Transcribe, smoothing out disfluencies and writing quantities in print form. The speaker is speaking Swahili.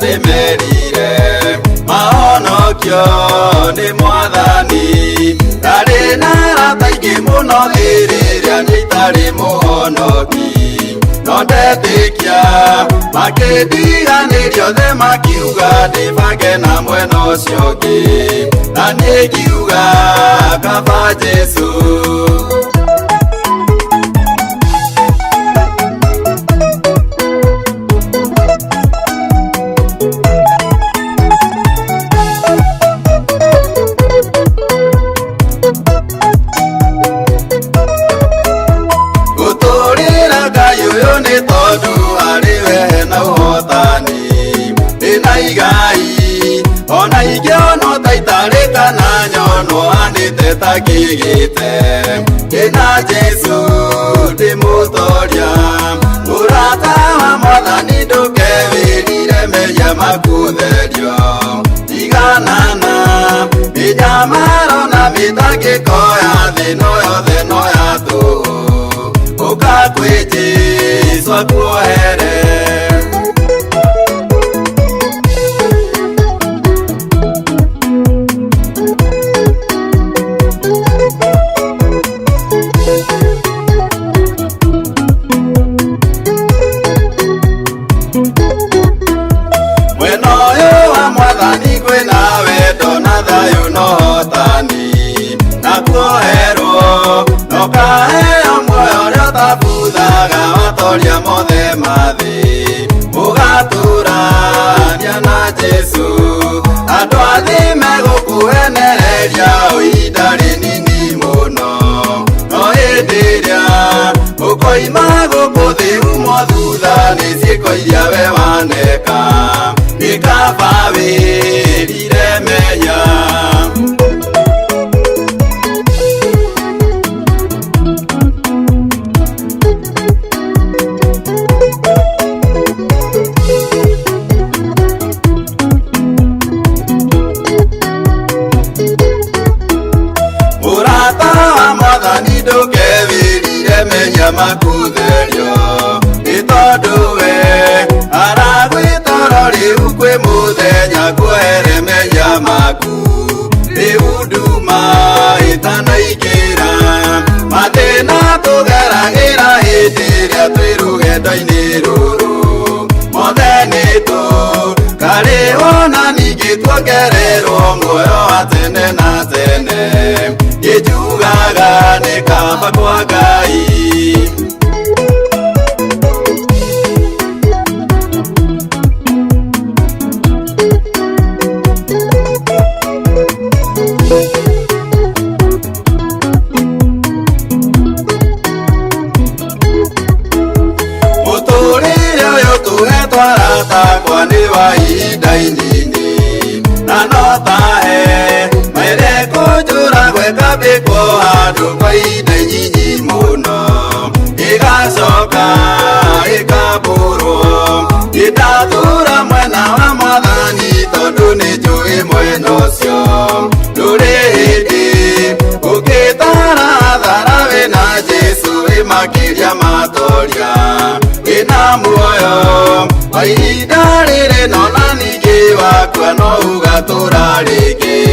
nimerire mahonokio ni mwathani ndari na rataingi muno iriria nitari muhonoki no ndetikia makindiganiria othe makiuga ndibange na mwena ucio ungi na nikiuga kaba Jesu. Ona igiono taitarika na nyono andite takigite kina Jesu ndi mutoria urata wa mwathani ndukewirire meja makutherio iganana mijamaro na mitangiko ya thino yothe no yatu ukakwi Jesu akuohere. Watoria mothe mathi mugaturania na Jesu andu athi megukuenereria ihinda rinini muno no hindiria ukoima guku thiumo thutha ni ciiko iria we waneka ikaba wirire menya. Makutherio itondu we aragwitoro riu kwi muthenya kuhere menya maku riu nduma itanaikira mathina tugeragira hindi iria twi rugendo-ini ruru mothe nitu kari ona ningi tuongererwo muoyo wa tene na tene ngijugaga ni kaba kwa Ngai. Takwa ni wa ihinda inini na no tahe mere kujura gweka biko handu kwa ihinda inyinyi muno igacoka ikaburwo itathura mwena wa mwathani tondu ni njui mwena ucio nduri hindi ukitara thara wina Jesu imakiria matoria ina muoyo wa ihinda riri no na ningi wakwa no ugatura ringi